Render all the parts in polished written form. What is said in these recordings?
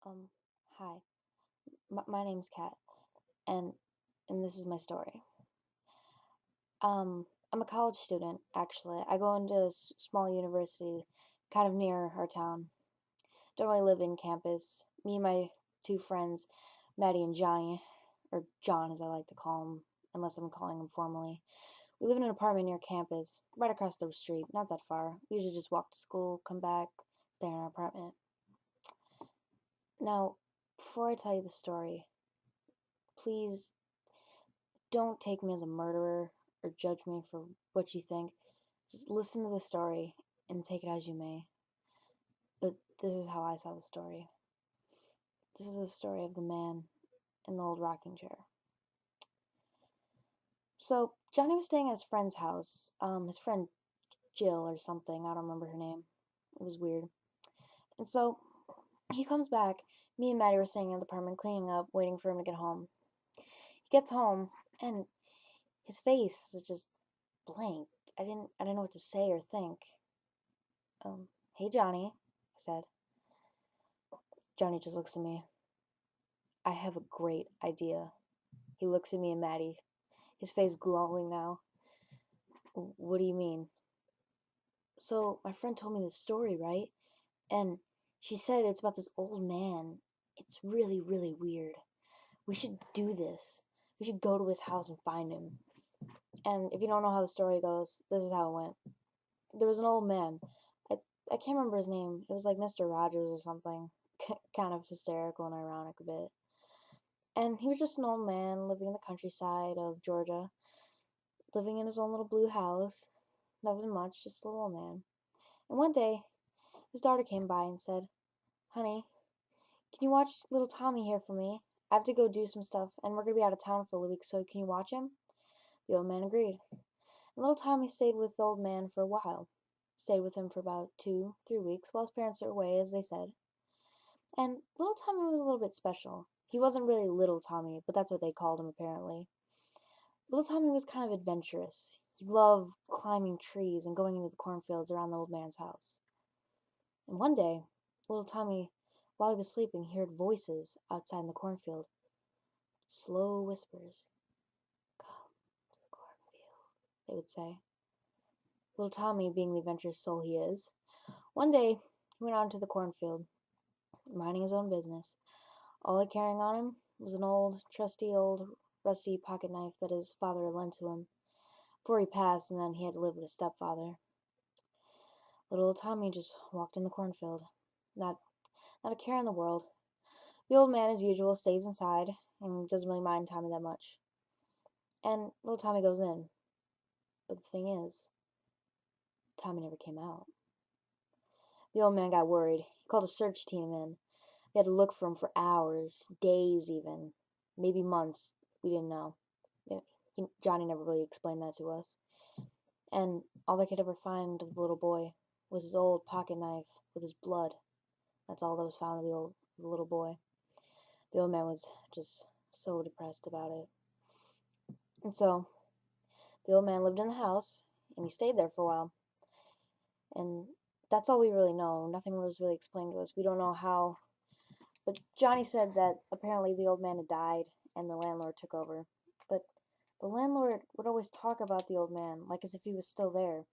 Hi. My name's Kat, and this is my story. I'm a college student, actually. I go into a small university kind of near our town. Don't really live in campus. Me and my two friends, Maddie and Johnny, or John as I like to call him, unless I'm calling him formally. We live in an apartment near campus, right across the street, not that far. We usually just walk to school, come back, stay in our apartment. Now, before I tell you the story, please don't take me as a murderer or judge me for what you think. Just listen to the story and take it as you may. But this is how I saw the story. This is the story of the man in the old rocking chair. So Johnny was staying at his friend's house. His friend Jill or something. I don't remember her name. It was weird. And so he comes back. Me and Maddie were staying in the apartment, cleaning up, waiting for him to get home. He gets home and his face is just blank. I didn't know what to say or think. Hey Johnny, I said. Johnny just looks at me. I have a great idea. He looks at me and Maddie, his face glowing now. What do you mean? So, my friend told me this story, right? And she said it's about this old man. It's really, really weird. We should do this. We should go to his house and find him. And if you don't know how the story goes, this is how it went. There was an old man. I, I can't remember his name. It was like Mr. Rogers or something. Kind of hysterical and ironic a bit. And he was just an old man living in the countryside of Georgia, living in his own little blue house. Nothing much, just a little old man. And one day, his daughter came by and said, Honey, can you watch little Tommy here for me? I have to go do some stuff, and we're going to be out of town for a week, so can you watch him? The old man agreed. And little Tommy stayed with the old man for a while. Stayed with him for about 2, 3 weeks while his parents were away, as they said. And little Tommy was a little bit special. He wasn't really little Tommy, but that's what they called him apparently. Little Tommy was kind of adventurous. He loved climbing trees and going into the cornfields around the old man's house. And one day, little Tommy, while he was sleeping, he heard voices outside in the cornfield. Slow whispers. Come to the cornfield, they would say. Little Tommy, being the adventurous soul he is, one day he went out into the cornfield, minding his own business. All he carrying on him was an old, trusty old, rusty pocket knife that his father had lent to him before he passed, and then he had to live with his stepfather. Little old Tommy just walked in the cornfield, not not a care in the world. The old man, as usual, stays inside and doesn't really mind Tommy that much. And little Tommy goes in. But the thing is, Tommy never came out. The old man got worried. He called a search team in. They had to look for him for hours, days even, maybe months. We didn't know. Johnny never really explained that to us. And all they could ever find of the little boy was his old pocket knife with his blood. That's all that was found of the little boy. The old man was just so depressed about it. And so the old man lived in the house and he stayed there for a while. And that's all we really know. Nothing was really explained to us. We don't know how. But Johnny said that apparently the old man had died and the landlord took over. But the landlord would always talk about the old man like as if he was still there.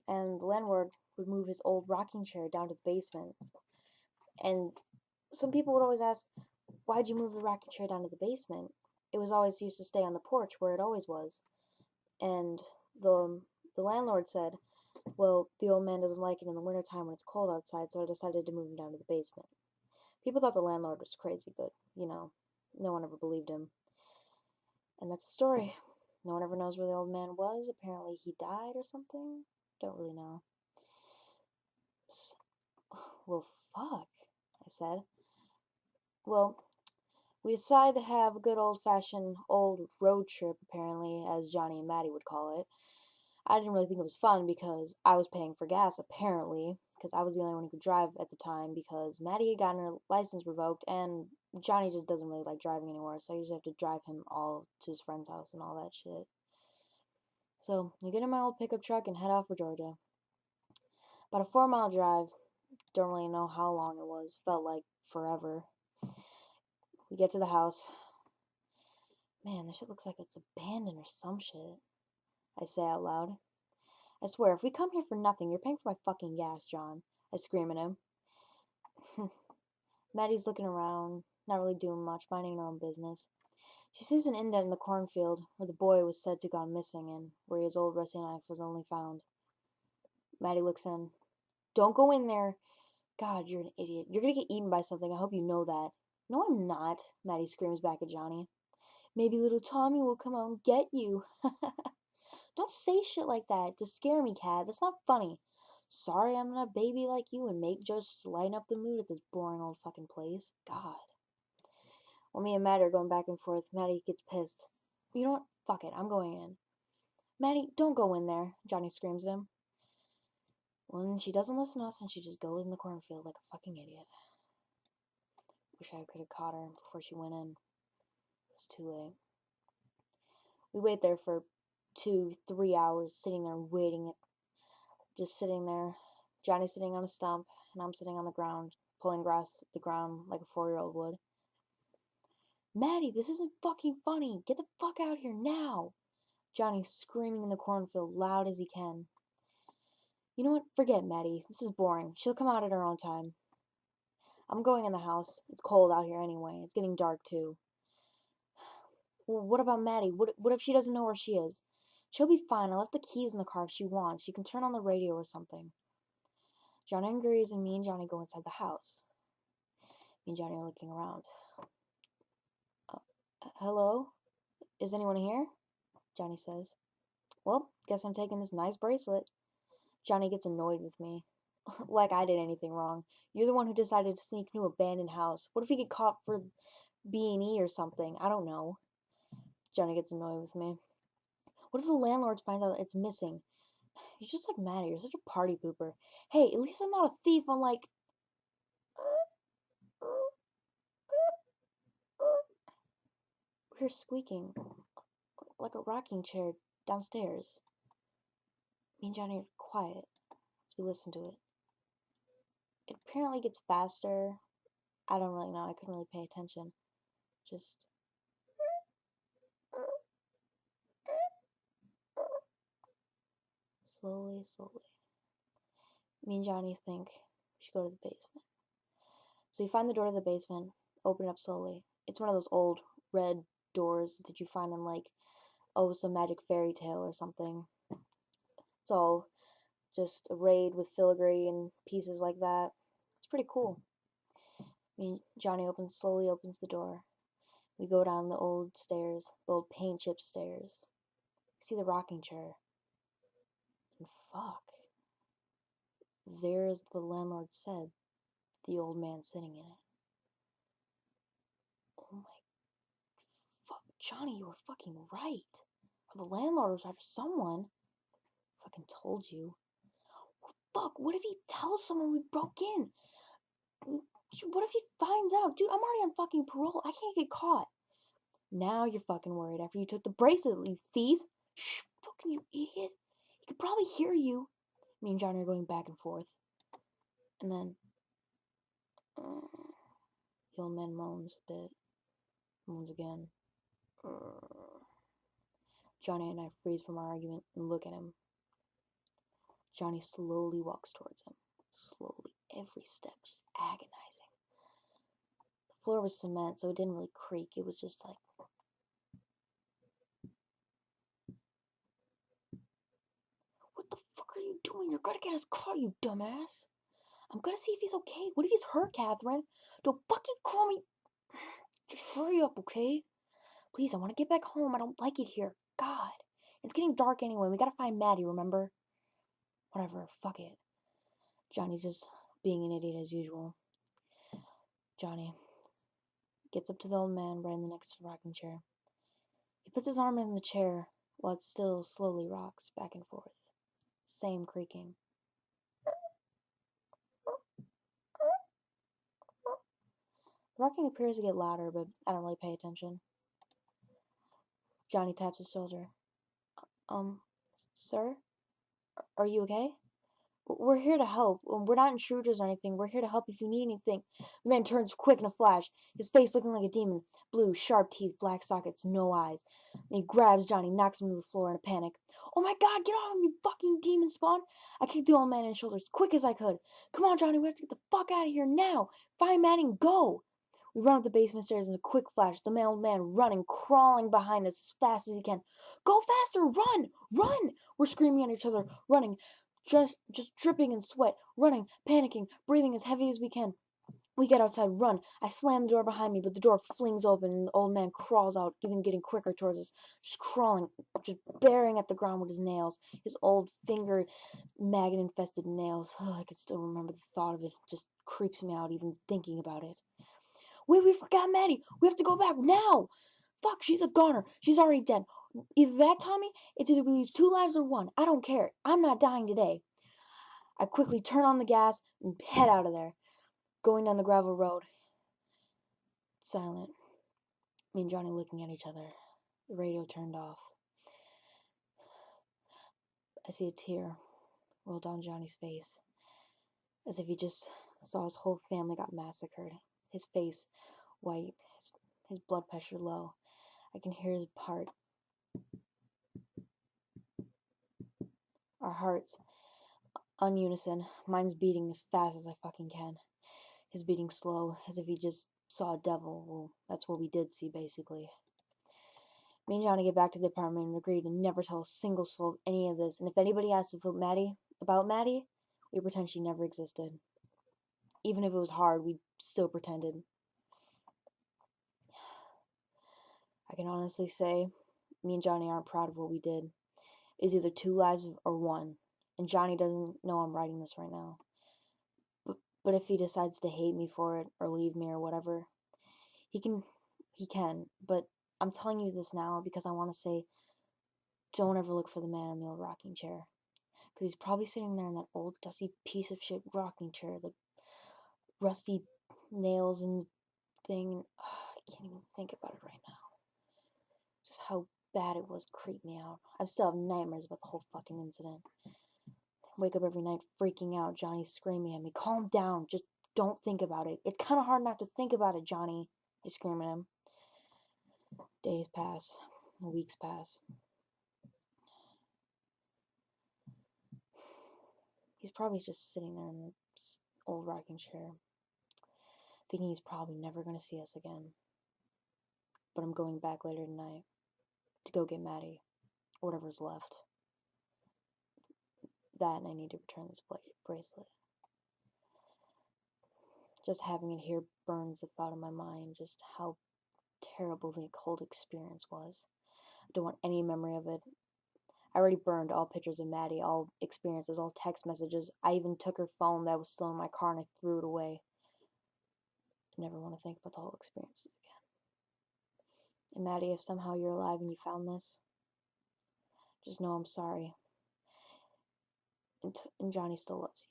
And the landlord would move his old rocking chair down to the basement. And some people would always ask, why'd you move the rocking chair down to the basement? It was always used to stay on the porch where it always was. And the landlord said, well, the old man doesn't like it in the wintertime when it's cold outside, so I decided to move him down to the basement. People thought the landlord was crazy, but, no one ever believed him. And that's the story. No one ever knows where the old man was. Apparently he died or something. Don't really know. Well, fuck, I said. Well, we decided to have a good old-fashioned old road trip, apparently, as Johnny and Maddie would call it. I didn't really think it was fun because I was paying for gas, apparently, because I was the only one who could drive at the time because Maddie had gotten her license revoked and Johnny just doesn't really like driving anymore, so I usually have to drive him all to his friend's house and all that shit. So I get in my old pickup truck and head off for Georgia. About a 4 mile drive, Don't really know how long it was. Felt like forever. We get to the house. Man, this shit looks like it's abandoned or some shit. I say out loud. I swear, if we come here for nothing, you're paying for my fucking gas, John. I scream at him. Maddie's looking around, not really doing much, minding her own business. She sees an indent in the cornfield where the boy was said to have gone missing and where his old rusty knife was only found. Maddie looks in. Don't go in there. God, you're an idiot. You're gonna get eaten by something. I hope you know that. No, I'm not, Maddie screams back at Johnny. Maybe little Tommy will come out and get you. Don't say shit like that to scare me, Cat. That's not funny. Sorry I'm not a baby like you and make just lighten up the mood at this boring old fucking place. God. Well, me and Maddie are going back and forth. Maddie gets pissed. You know what? Fuck it. I'm going in. Maddie, don't go in there, Johnny screams at him. Well, and she doesn't listen to us and she just goes in the cornfield like a fucking idiot. Wish I could have caught her before she went in. It's too late. We wait there for 2-3 hours, sitting there waiting. Just sitting there. Johnny's sitting on a stump, and I'm sitting on the ground, pulling grass at the ground like a 4-year-old would. Maddie, this isn't fucking funny. Get the fuck out here now. Johnny's screaming in the cornfield loud as he can. You know what? Forget Maddie. This is boring. She'll come out at her own time. I'm going in the house. It's cold out here anyway. It's getting dark too. Well, what about Maddie? What if she doesn't know where she is? She'll be fine. I left the keys in the car if she wants. She can turn on the radio or something. Johnny agrees, and me and Johnny go inside the house. Me and Johnny are looking around. Hello? Is anyone here? Johnny says. Well, guess I'm taking this nice bracelet. Johnny gets annoyed with me. Like I did anything wrong. You're the one who decided to sneak into an abandoned house. What if we get caught for B&E or something? I don't know. Johnny gets annoyed with me. What if the landlord finds out it's missing? You're just like Maddie. You're such a party pooper. Hey, at least I'm not a thief. I'm like... We hear squeaking, like a rocking chair downstairs. Me and Johnny are quiet as we listen to it. It apparently gets faster. I don't really know. I couldn't really pay attention. Just... slowly, slowly. Me and Johnny think we should go to the basement. So we find the door to the basement, open it up slowly. It's one of those old red doors that you find in like, oh, some magic fairy tale or something. It's all just arrayed with filigree and pieces like that. It's pretty cool. Johnny slowly opens the door. We go down the old stairs, the old paint chip stairs. We see the rocking chair. And fuck. There, as the landlord said, the old man sitting in it. Oh my fuck. Johnny, you were fucking right. The landlord was after someone. Fucking told you. Fuck, what if he tells someone we broke in? What if he finds out? Dude, I'm already on fucking parole. I can't get caught. Now you're fucking worried after you took the bracelet, you thief. Shh, fucking you idiot. He could probably hear you. Me and Johnny are going back and forth. And then... the old man moans a bit. Moans again. Johnny and I freeze from our argument and look at him. Johnny slowly walks towards him. Slowly. Every step. Just agonizing. The floor was cement, so it didn't really creak. It was just like... What the fuck are you doing? You're gonna get us caught, you dumbass. I'm gonna see if he's okay. What if he's hurt, Catherine? Don't fucking call me. Just hurry up, okay? Please, I want to get back home. I don't like it here. God. It's getting dark anyway. We gotta find Maddie, remember? Whatever, fuck it. Johnny's just being an idiot as usual. Johnny gets up to the old man right in the next rocking chair. He puts his arm in the chair while it still slowly rocks back and forth. Same creaking. The rocking appears to get louder, but I don't really pay attention. Johnny taps his shoulder. Sir? Are you okay? We're here to help. We're not intruders or anything. We're here to help if you need anything." The man turns quick in a flash, his face looking like a demon. Blue, sharp teeth, black sockets, no eyes. And he grabs Johnny, knocks him to the floor in a panic. "Oh my God, get off of me, fucking demon spawn!" I kicked the old man in the shoulders quick as I could. "Come on, Johnny, we have to get the fuck out of here now! Find Maddie and go!" We run up the basement stairs in a quick flash, the old man running, crawling behind us as fast as he can. "Go faster! Run! Run!" We're screaming at each other, running, just dripping in sweat, running, panicking, breathing as heavy as we can. We get outside, run. I slam the door behind me, but the door flings open and the old man crawls out, even getting quicker towards us, just crawling, just bearing at the ground with his nails, his old finger maggot-infested nails. Oh, I can still remember the thought of it. It just creeps me out even thinking about it. "Wait, we forgot Maddie. We have to go back now. Fuck, she's a goner. She's already dead. Either that, Tommy, it's either we lose 2 lives or 1. I don't care. I'm not dying today." I quickly turn on the gas and head out of there. Going down the gravel road. Silent. Me and Johnny looking at each other. The radio turned off. I see a tear roll down Johnny's face, as if he just saw his whole family got massacred. His face white, his blood pressure low. I can hear his heart. Our hearts ununison. Mine's beating as fast as I fucking can. His beating slow, as if he just saw a devil. Well, that's what we did see, basically. Me and Johnny get back to the apartment and agree to never tell a single soul any of this. And if anybody asks about Maddie, we pretend she never existed. Even if it was hard, we still pretended. I can honestly say, me and Johnny aren't proud of what we did. It's either 2 lives or 1. And Johnny doesn't know I'm writing this right now. But if he decides to hate me for it, or leave me, or whatever, he can. But I'm telling you this now because I want to say, don't ever look for the man in the old rocking chair. Because he's probably sitting there in that old, dusty piece of shit rocking chair, the rusty nails and thing. I can't even think about it right now. Just how bad it was creeped me out. I still have nightmares about the whole fucking incident. Wake up every night freaking out. Johnny's screaming at me, "Calm down, just don't think about it. It's kind of hard not to think about it, Johnny." I scream at him. Days pass. Weeks pass. He's probably just sitting there in the old rocking chair, thinking he's probably never going to see us again. But I'm going back later tonight to go get Maddie, or whatever's left. That, and I need to return this bracelet. Just having it here burns the thought in my mind, just how terrible the occult experience was. I don't want any memory of it. I already burned all pictures of Maddie, all experiences, all text messages. I even took her phone that was still in my car and I threw it away. I never want to think about the whole experiences again. And Maddie, if somehow you're alive and you found this, just know I'm sorry. And Johnny still loves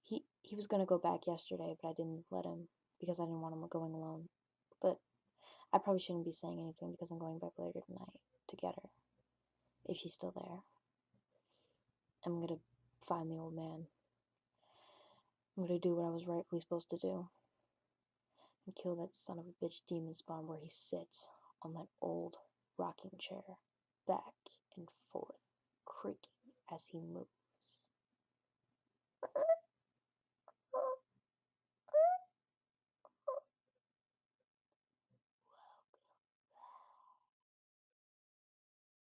you. He was going to go back yesterday, but I didn't let him because I didn't want him going alone. But I probably shouldn't be saying anything because I'm going back later tonight to get her. If she's still there. I'm going to find the old man. I'm going to do what I was rightfully supposed to do. And kill that son of a bitch demon spawn where he sits on that old rocking chair, back and forth, creaking as he moves.